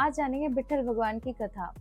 आज जानेंगे विट्ठल भगवान की कथा।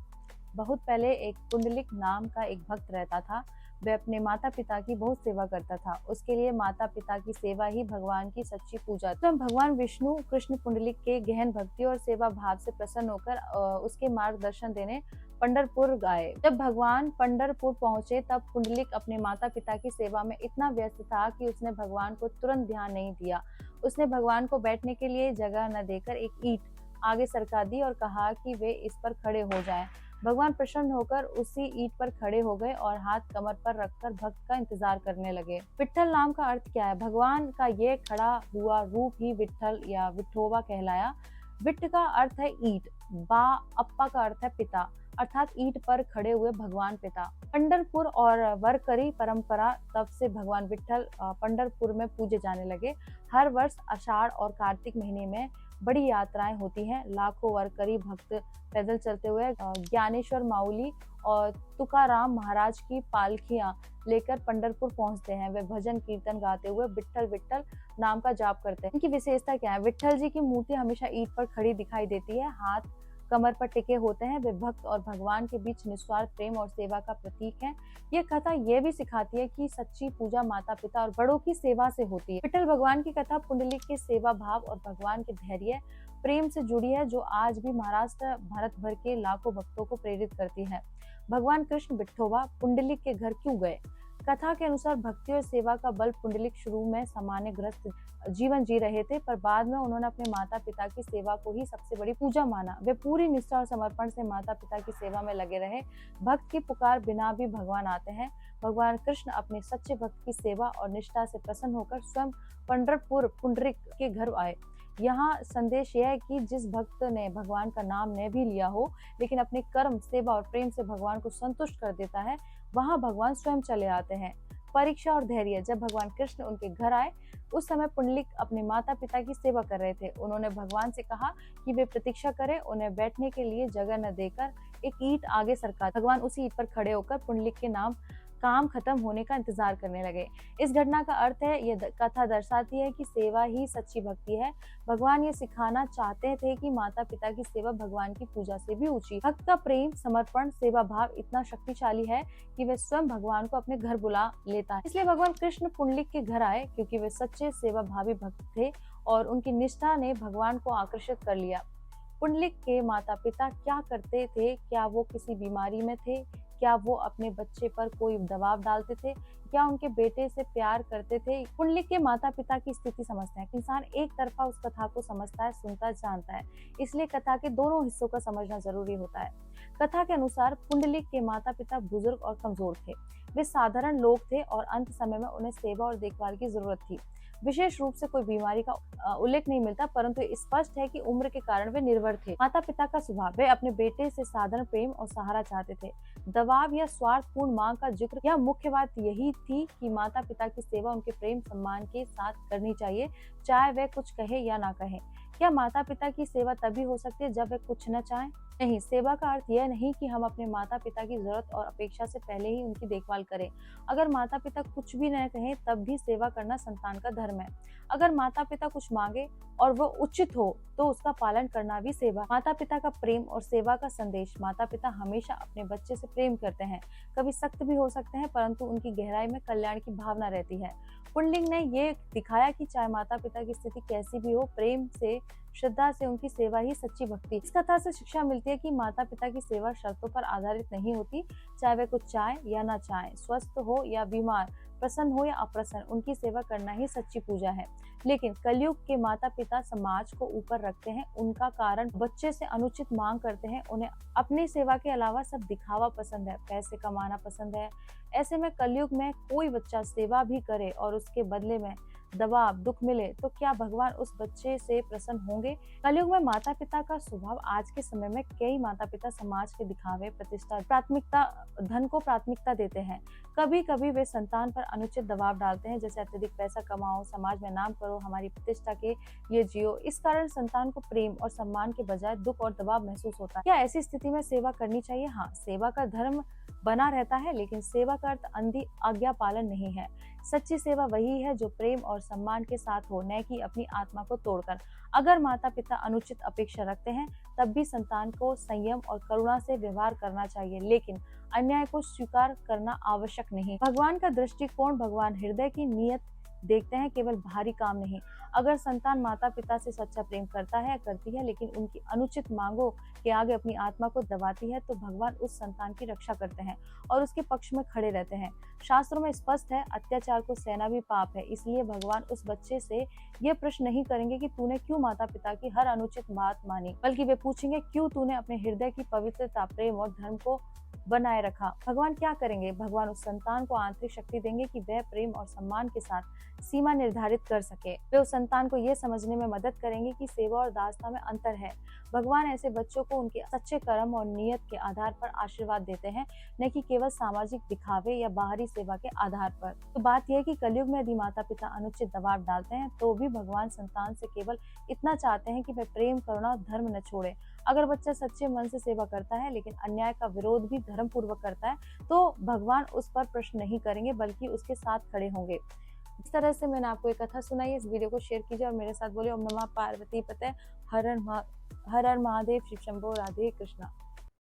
बहुत पहले एक पुंडलिक नाम का एक भक्त रहता था। वह अपने माता पिता की बहुत सेवा करता था। उसके लिए माता पिता की सेवा ही भगवान की सच्ची पूजा थी। तो भगवान विष्णु कृष्ण पुंडलिक के गहन भक्ति और सेवा भाव से प्रसन्न होकर उसके मार्गदर्शन देने पंढरपुर गए। जब भगवान पंढरपुर पहुंचे तब पुंडलिक अपने माता पिता की सेवा में इतना व्यस्त था कि उसने भगवान को तुरंत ध्यान नहीं दिया। उसने भगवान को बैठने के लिए जगह न देकर एक ईंट आगे सरका दी और कहा कि वे इस पर खड़े हो जाएं। भगवान प्रसन्न होकर उसी ईंट पर खड़े हो गए और हाथ कमर पर रखकर भक्त का इंतजार करने लगे। विट्ठल नाम का अर्थ क्या है? भगवान का ये खड़ा हुआ रूप ही विट्ठल या विठोबा कहलाया। विट्ठ का अर्थ है ईंट, बा अप्पा का अर्थ है पिता, अर्थात ईंट पर खड़े हुए भगवान पिता। पंढरपुर और वरकरी परंपरा तब से भगवान विट्ठल पंढरपुर में पूजे जाने लगे। हर वर्ष आषाढ़ और कार्तिक महीने में बड़ी यात्राएं होती हैं। लाखों वरकरी भक्त पैदल चलते हुए ज्ञानेश्वर माउली और तुकाराम महाराज की पालकियां लेकर पंढरपुर पहुंचते हैं। वे भजन कीर्तन गाते हुए विट्ठल विट्ठल नाम का जाप करते हैं। इनकी विशेषता क्या है? विट्ठल जी की मूर्ति हमेशा ईंट पर खड़ी दिखाई देती है, हाथ कमर पर टिके होते हैं। वे भक्त और भगवान के बीच निस्वार्थ प्रेम और सेवा का प्रतीक है। यह कथा ये भी सिखाती है कि सच्ची पूजा माता पिता और बड़ों की सेवा से होती है। विट्ठल भगवान की कथा पुंडलिक के सेवा भाव और भगवान के धैर्य प्रेम से जुड़ी है, जो आज भी महाराष्ट्र भारत भर के लाखों भक्तों को प्रेरित करती है। भगवान कृष्ण विठोबा पुंडलिक के घर क्यों गए? कथा के अनुसार भक्ति और सेवा का बल पुंडलिक शुरू में सामान्य गृहस्थ जीवन जी रहे थे, पर बाद में उन्होंने अपने माता पिता की सेवा को ही सबसे बड़ी पूजा माना। वे पूरी निष्ठा और समर्पण से माता पिता की सेवा में लगे रहे। भक्त की पुकार बिना भी भगवान आते हैं। भगवान कृष्ण अपने सच्चे भक्त की सेवा और निष्ठा से प्रसन्न होकर स्वयं पंढरपुर पुंडरिक के घर आए। यहाँ संदेश यह है कि जिस भक्त ने भगवान का नाम न भी लिया हो, लेकिन अपने कर्म सेवा और प्रेम से भगवान को संतुष्ट कर देता है, वहां भगवान स्वयं चले आते हैं। परीक्षा और धैर्य। जब भगवान कृष्ण उनके घर आए उस समय पुंडलिक अपने माता पिता की सेवा कर रहे थे। उन्होंने भगवान से कहा कि वे प्रतीक्षा करें। उन्हें बैठने के लिए जगह न देकर एक ईंट आगे सरका। भगवान उसी ईंट पर खड़े होकर पुंडलिक के नाम काम खत्म होने का इंतजार करने लगे। इस घटना का अर्थ है, यह कथा दर्शाती है कि सेवा ही सच्ची भक्ति है। भगवान ये सिखाना चाहते थे कि माता पिता की सेवा भगवान की पूजा से भी ऊंची। भक्त का प्रेम समर्पण सेवा भाव इतना शक्तिशाली है कि वे स्वयं भगवान को अपने घर बुला लेता है। इसलिए भगवान कृष्ण पुंडलिक के घर आए, क्योंकि वे सच्चे सेवा भावी भक्त थे और उनकी निष्ठा ने भगवान को आकर्षित कर लिया। पुंडलिक के माता पिता क्या करते थे? क्या वो किसी बीमारी में थे? क्या वो अपने बच्चे पर कोई दबाव डालते थे? क्या उनके बेटे से प्यार करते थे? पुंडलिक के माता पिता की स्थिति समझते हैं। इंसान एक तरफा उस कथा को समझता है, सुनता जानता है, इसलिए कथा के दोनों हिस्सों का समझना जरूरी होता है। कथा के अनुसार पुंडलिक के माता पिता बुजुर्ग और कमजोर थे। वे साधारण लोग थे और अंत समय में उन्हें सेवा और देखभाल की जरूरत थी। विशेष रूप से कोई बीमारी का उल्लेख नहीं मिलता, परंतु स्पष्ट है कि उम्र के कारण वे निर्भर थे। माता पिता का स्वभाव। वे अपने बेटे से साधारण प्रेम और सहारा चाहते थे। दबाव या स्वार्थपूर्ण मांग का जिक्र। यह मुख्य बात यही थी कि माता पिता की सेवा उनके प्रेम सम्मान के साथ करनी चाहिए, चाहे वे कुछ कहे या ना कहे। क्या माता पिता की सेवा तभी हो सकती है जब वे कुछ न चाहें? नहीं। सेवा का अर्थ यह नहीं कि हम अपने माता पिता की जरूरत और अपेक्षा से पहले ही उनकी देखभाल करें। अगर माता पिता कुछ भी न कहें तब भी सेवा करना संतान का धर्म है। अगर माता पिता कुछ मांगे और वो उचित हो तो उसका पालन करना भी सेवा। माता पिता का प्रेम और सेवा का संदेश। माता पिता हमेशा अपने बच्चे से प्रेम करते हैं, कभी सख्त भी हो सकते हैं, परंतु उनकी गहराई में कल्याण की भावना रहती है। पुंडलिक ने ये दिखाया कि चाहे माता पिता की स्थिति कैसी भी हो, प्रेम से श्रद्धा से उनकी सेवा ही सच्ची भक्ति। इस कथा से शिक्षा मिलती है कि माता पिता की सेवा शर्तों पर आधारित नहीं होती, चाहे वे कुछ चाहे या ना चाहे, स्वस्थ हो या बीमार, प्रसन्न हो या अप्रसन्न, उनकी सेवा करना ही सच्ची पूजा है। लेकिन कलयुग के माता पिता समाज को ऊपर रखते हैं, उनका कारण बच्चे से अनुचित मांग करते हैं। उन्हें अपनी सेवा के अलावा सब दिखावा पसंद है, पैसे कमाना पसंद है। ऐसे में कलयुग में कोई बच्चा सेवा भी करे और उसके बदले में दबाव दुख मिले तो क्या भगवान उस बच्चे से प्रसन्न होंगे? कलयुग में माता पिता का स्वभाव। आज के समय में कई माता पिता समाज के दिखावे, प्रतिष्ठा, प्राथमिकता, धन को प्राथमिकता देते हैं। कभी कभी वे संतान पर अनुचित दबाव डालते हैं, जैसे अत्यधिक पैसा कमाओ, समाज में नाम करो, हमारी प्रतिष्ठा के ये जियो। इस कारण संतान को प्रेम और सम्मान के बजाय दुख और दबाव महसूस होता है। क्या ऐसी स्थिति में सेवा करनी चाहिए? हाँ, सेवा का धर्म बना रहता है, लेकिन सेवा का अर्थ अंधी आज्ञा पालन नहीं है। सच्ची सेवा वही है जो प्रेम और सम्मान के साथ हो, न कि अपनी आत्मा को तोड़कर। अगर माता पिता अनुचित अपेक्षा रखते हैं, तब भी संतान को संयम और करुणा से व्यवहार करना चाहिए, लेकिन अन्याय को स्वीकार करना आवश्यक नहीं। भगवान का दृष्टिकोण, भगवान हृदय की नीयत देखते हैं, केवल बाहरी काम नहीं। अगर संतान माता पिता से सच्चा प्रेम करता है या करती है, लेकिन उनकी अनुचित मांगों के आगे अपनी आत्मा को दबाती है, तो भगवान उस संतान की रक्षा करते हैं और उसके पक्ष में खड़े रहते हैं। शास्त्रों में स्पष्ट है, अत्याचार को सहना भी पाप है। इसलिए भगवान उस बच्चे से ये प्रश्न नहीं करेंगे कि तूने क्यों माता पिता की हर अनुचित बात मानी, बल्कि वे पूछेंगे क्यों तूने अपने हृदय की पवित्रता, प्रेम और धर्म को बनाए रखा। भगवान क्या करेंगे? भगवान उस संतान को आंतरिक शक्ति देंगे कि वह प्रेम और सम्मान के साथ सीमा निर्धारित कर सके। वे उस संतान को यह समझने में मदद करेंगे कि सेवा और दासता में अंतर है। भगवान ऐसे बच्चों को उनके सच्चे कर्म और नियत के आधार पर आशीर्वाद देते हैं, न कि केवल सामाजिक दिखावे या बाहरी सेवा के आधार पर। तो बात यह है कि कलयुग में यदि माता पिता अनुचित दबाव डालते हैं, तो भी भगवान संतान से केवल इतना चाहते हैं कि वह प्रेम, करुणा और धर्म न छोड़े। अगर बच्चा सच्चे मन से सेवा करता है, लेकिन अन्याय का विरोध भी धर्म पूर्वक करता है, तो भगवान उस पर प्रश्न नहीं करेंगे, बल्कि उसके साथ खड़े होंगे। इस तरह से मैंने आपको एक कथा सुनाई। इस वीडियो को शेयर कीजिए और मेरे साथ बोले ओम नमः पार्वती पते हर हर महादेव, शिव शंभो, राधे कृष्णा।